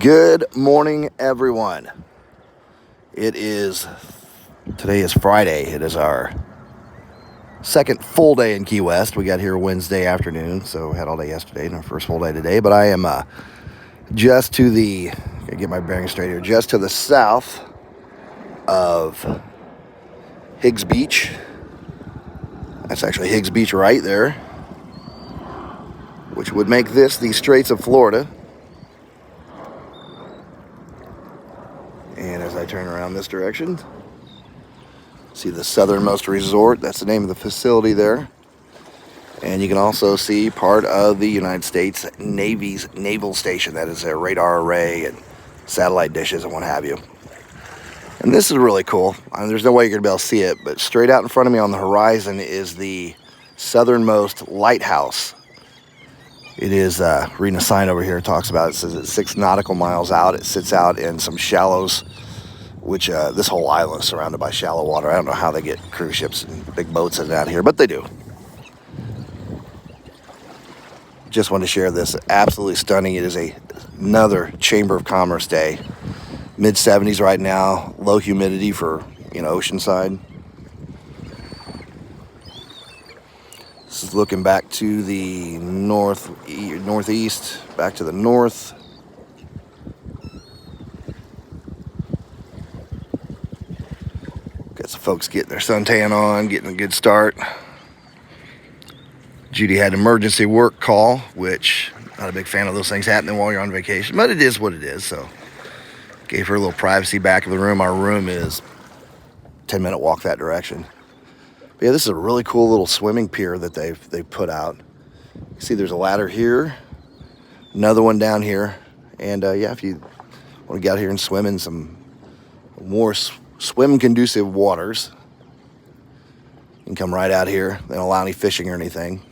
Good morning, everyone. Today is Friday. It is our second full day in Key West. We got here Wednesday afternoon, so had all day yesterday and our first full day today. But I am just to the, gotta get my bearings straight here, just to the south of Higgs Beach. That's actually Higgs Beach right there, which would make this the Straits of Florida. And as I turn around this direction, see the southernmost resort. That's the name of the facility there. And you can also see part of the United States Navy's naval station. That is their radar array and satellite dishes and what have you. And this is really cool. I mean, there's no way you're going to be able to see it, but straight out in front of me on the horizon is the southernmost lighthouse. It is, reading a sign over here, it talks about it. It says it's 6 nautical miles out. It sits out in some shallows, which this whole island is surrounded by shallow water. I don't know how they get cruise ships and big boats in out here, but they do. Just wanted to share this. Absolutely stunning. It is another Chamber of Commerce day. Mid-70s right now. Low humidity for, Oceanside. This is looking back to the northeast, back to the north. Got some folks getting their suntan on, getting a good start. Judy had an emergency work call, which not a big fan of those things happening while you're on vacation, but it is what it is. So gave her a little privacy back in the room. Our room is 10-minute walk that direction. But yeah, this is a really cool little swimming pier that they've put out. You see there's a ladder here, another one down here. And yeah, if you want to get out here and swim in some more swim-conducive waters, you can come right out here. They don't allow any fishing or anything.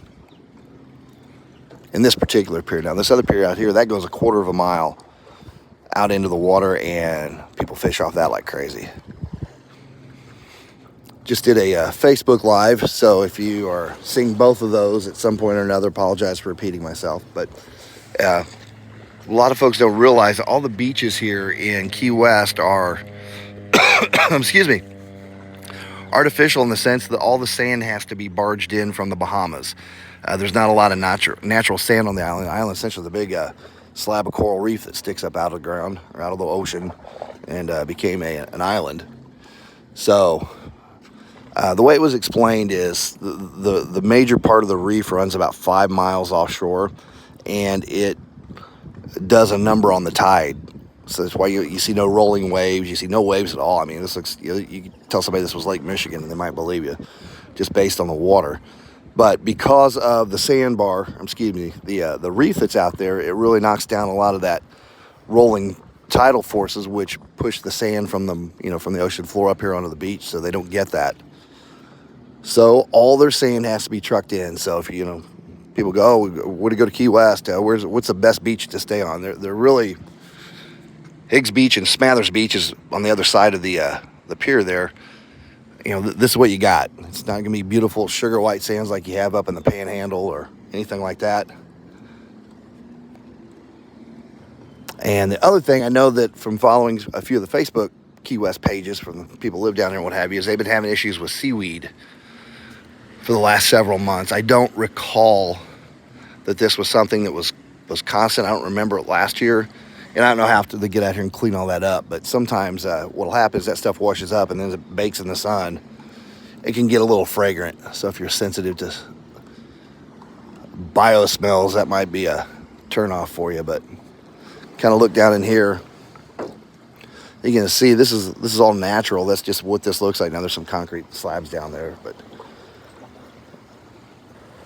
In this particular pier. Now, this other pier out here, that goes a quarter of a mile out into the water, and people fish off that like crazy. Just did a Facebook Live, so if you are seeing both of those at some point or another, apologize for repeating myself. But a lot of folks don't realize that all the beaches here in Key West are, excuse me, artificial in the sense that all the sand has to be barged in from the Bahamas. There's not a lot of natural sand on the island. The island essentially is a big slab of coral reef that sticks up out of the ground or out of the ocean and became an island. So the way it was explained is the major part of the reef runs about 5 miles offshore, and it does a number on the tide. So that's why you see no rolling waves. You see no waves at all. I mean, this looks, you can tell somebody this was Lake Michigan and they might believe you just based on the water. But because of the sandbar, the reef that's out there, it really knocks down a lot of that rolling tidal forces, which push the sand from the ocean floor up here onto the beach. So they don't get that. So all their sand has to be trucked in. So if people go, oh, where to go to Key West? What's the best beach to stay on? They're really Higgs Beach and Smathers Beach is on the other side of the pier there. This is what you got. It's not going to be beautiful sugar white sands like you have up in the Panhandle or anything like that. And the other thing I know that from following a few of the Facebook Key West pages from the people who live down there and what have you, is they've been having issues with seaweed for the last several months. I don't recall that this was something that was constant. I don't remember it last year. And I don't know how to get out here and clean all that up. But sometimes what'll happen is that stuff washes up and then it bakes in the sun. It can get a little fragrant. So if you're sensitive to biosmells, that might be a turnoff for you. But kind of look down in here. You can see this is all natural. That's just what this looks like. Now there's some concrete slabs down there. But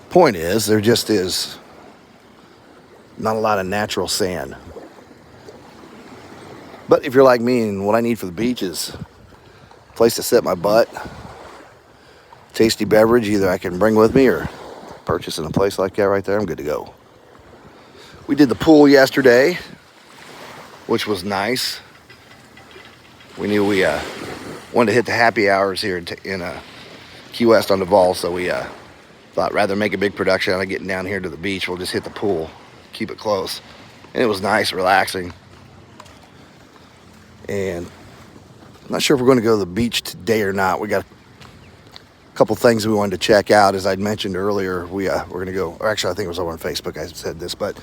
point is, there just is not a lot of natural sand. But if you're like me and what I need for the beach is a place to sit my butt, tasty beverage either I can bring with me or purchase in a place like that right there, I'm good to go. We did the pool yesterday, which was nice. We knew we wanted to hit the happy hours here in Key West on Duval, so we thought rather make a big production out of getting down here to the beach, we'll just hit the pool, keep it close. And it was nice, relaxing. And I'm not sure if we're going to go to the beach today or not. We got a couple things we wanted to check out. As I'd mentioned earlier, we're going to go, or actually I think it was over on Facebook I said this, but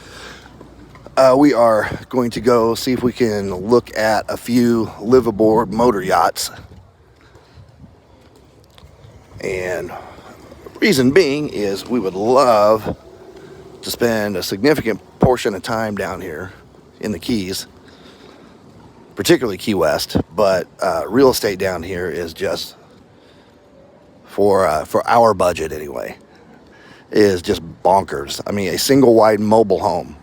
we are going to go see if we can look at a few live-aboard motor yachts. And reason being is we would love to spend a significant portion of time down here in the Keys, particularly Key West, but real estate down here is just, for our budget anyway, is just bonkers. I mean, a single wide mobile home.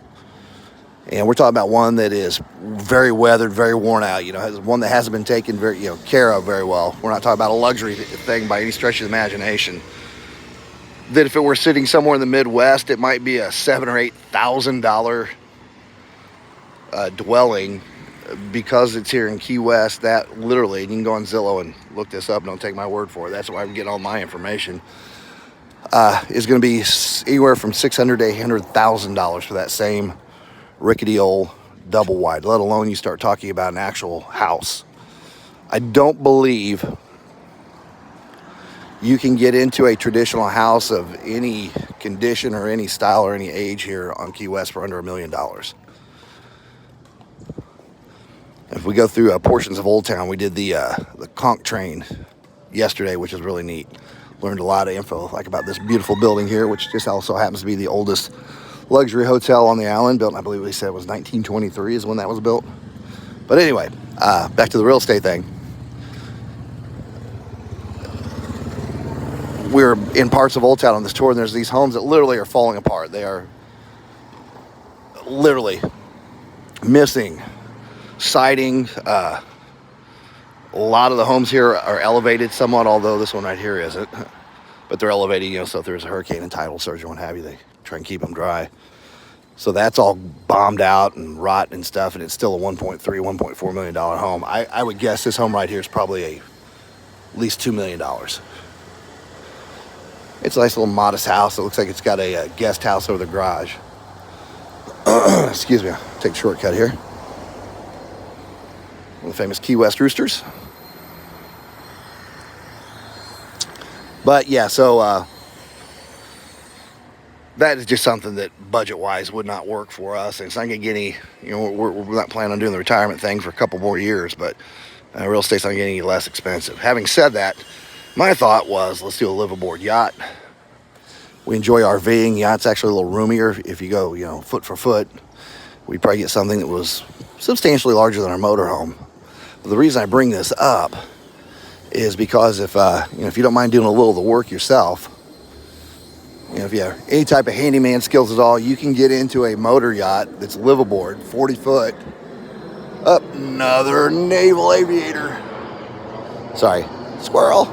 And we're talking about one that is very weathered, very worn out, one that hasn't been taken very, care of very well. We're not talking about a luxury thing by any stretch of the imagination. That if it were sitting somewhere in the Midwest, it might be a $7,000 or $8,000 dwelling. Because it's here in Key West, that literally, and you can go on Zillow and look this up, don't take my word for it, that's where I'm getting all my information, is going to be anywhere from $600,000 to $800,000 for that same rickety old double wide, let alone you start talking about an actual house. I don't believe you can get into a traditional house of any condition or any style or any age here on Key West for under $1 million. If we go through portions of Old Town, we did the conch train yesterday, which is really neat. Learned a lot of info about this beautiful building here, which just also happens to be the oldest luxury hotel on the island, built, I believe they said it was 1923 is when that was built. But anyway, back to the real estate thing. We're in parts of Old Town on this tour, and there's these homes that literally are falling apart. They are literally missing siding. A lot of the homes here are elevated somewhat, although this one right here isn't. But they're elevated, so if there's a hurricane and tidal surge or what have you, they try and keep them dry. So that's all bombed out and rot and stuff, and it's still a $1.4 million home. I would guess this home right here is probably at least $2 million. It's a nice little modest house. It looks like it's got a guest house over the garage. Excuse me, I'll take a shortcut here. One of the famous Key West roosters. But yeah, so that is just something that budget-wise would not work for us. And it's not going to get any, we're not planning on doing the retirement thing for a couple more years, but real estate's not getting any less expensive. Having said that, my thought was, let's do a live-aboard yacht. We enjoy RVing. Yacht's actually a little roomier. If you go, foot for foot, we'd probably get something that was substantially larger than our motorhome. But the reason I bring this up is because if you don't mind doing a little of the work yourself, if you have any type of handyman skills at all, you can get into a motor yacht that's live-aboard, 40 foot. Another naval aviator. Sorry, squirrel.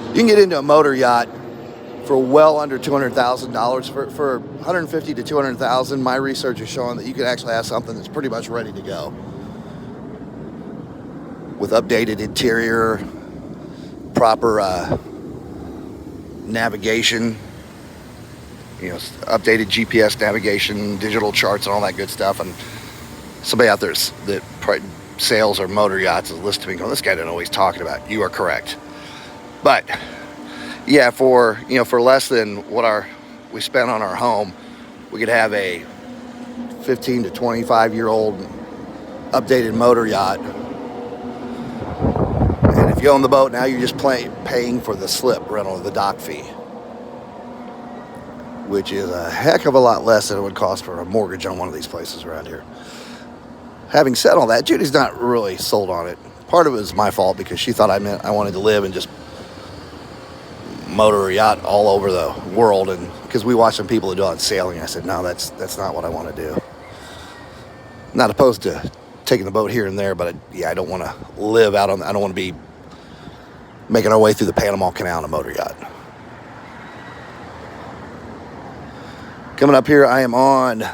You can get into a motor yacht for well under $200,000. For $150,000 to $200,000, my research is showing that you can actually have something that's pretty much ready to go. With updated interior, proper navigation, updated GPS navigation, digital charts, and all that good stuff. And somebody out there that sails or motor yachts is listening to me going, this guy doesn't know what he's talking about. You are correct. But yeah, for less than what we spent on our home, we could have a 15 to 25 year old updated motor yacht. And if you own the boat now, you're just paying for the slip rental, the dock fee, which is a heck of a lot less than it would cost for a mortgage on one of these places around here. Having said all that, Judy's not really sold on it. Part of it was my fault because she thought I wanted to live and just motor a yacht all over the world, and because we watched some people that do it sailing, I said, no, that's not what I want to do. Not opposed to taking the boat here and there, but I don't want to live out on. I don't want to be making our way through the Panama Canal in a motor yacht. Coming up here, I am on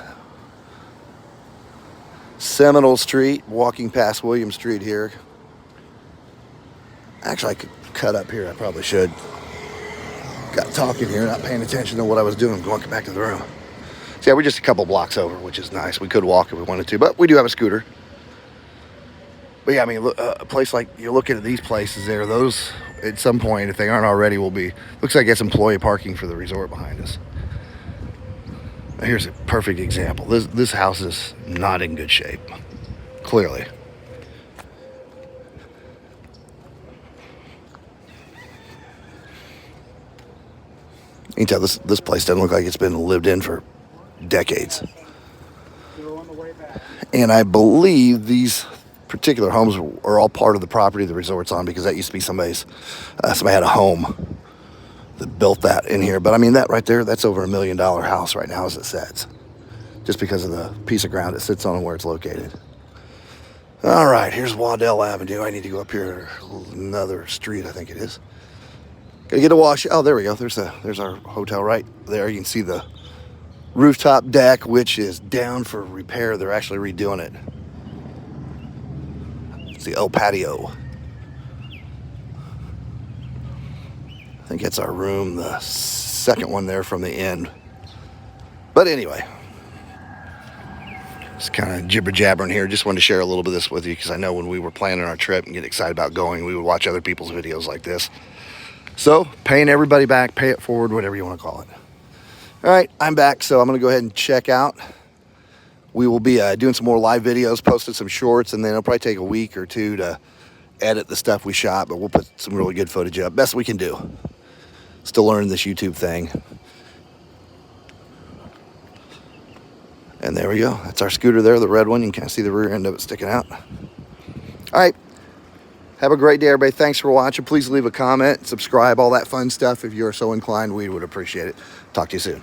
Seminole Street, walking past William Street here. Actually, I could cut up here. I probably should. Got talking here, not paying attention to what I was doing, going back to the room. So yeah, we're just a couple blocks over, which is nice. We could walk if we wanted to, but we do have a scooter. But yeah, I mean, a place like, you're looking at these places there, those at some point, if they aren't already, will be, looks like it's employee parking for the resort behind us. Now, here's a perfect example. This house is not in good shape, clearly. You can tell this place doesn't look like it's been lived in for decades. And I believe these particular homes are all part of the property the resort's on, because that used to be somebody had a home that built that in here. But I mean, that right there, that's over $1 million house right now as it sits, just because of the piece of ground it sits on and where it's located. All right, here's Waddell Avenue. I need to go up here another street, I think it is. Gotta get a wash. Oh, there we go. There's our hotel right there. You can see the rooftop deck, which is down for repair. They're actually redoing it. It's the El Patio. I think it's our room, the second one there from the end. But anyway, just kind of jibber jabbering here. Just wanted to share a little bit of this with you, because I know when we were planning our trip and get excited about going, we would watch other people's videos like this. So, paying everybody back, pay it forward, whatever you want to call it. All right, I'm back, so I'm going to go ahead and check out. We will be doing some more live videos, posting some shorts, and then it'll probably take a week or two to edit the stuff we shot, but we'll put some really good footage up. Best we can do. Still learning this YouTube thing. And there we go. That's our scooter there, the red one. You can kind of see the rear end of it sticking out. All right. Have a great day, everybody. Thanks for watching. Please leave a comment, subscribe, all that fun stuff. If you are so inclined, we would appreciate it. Talk to you soon.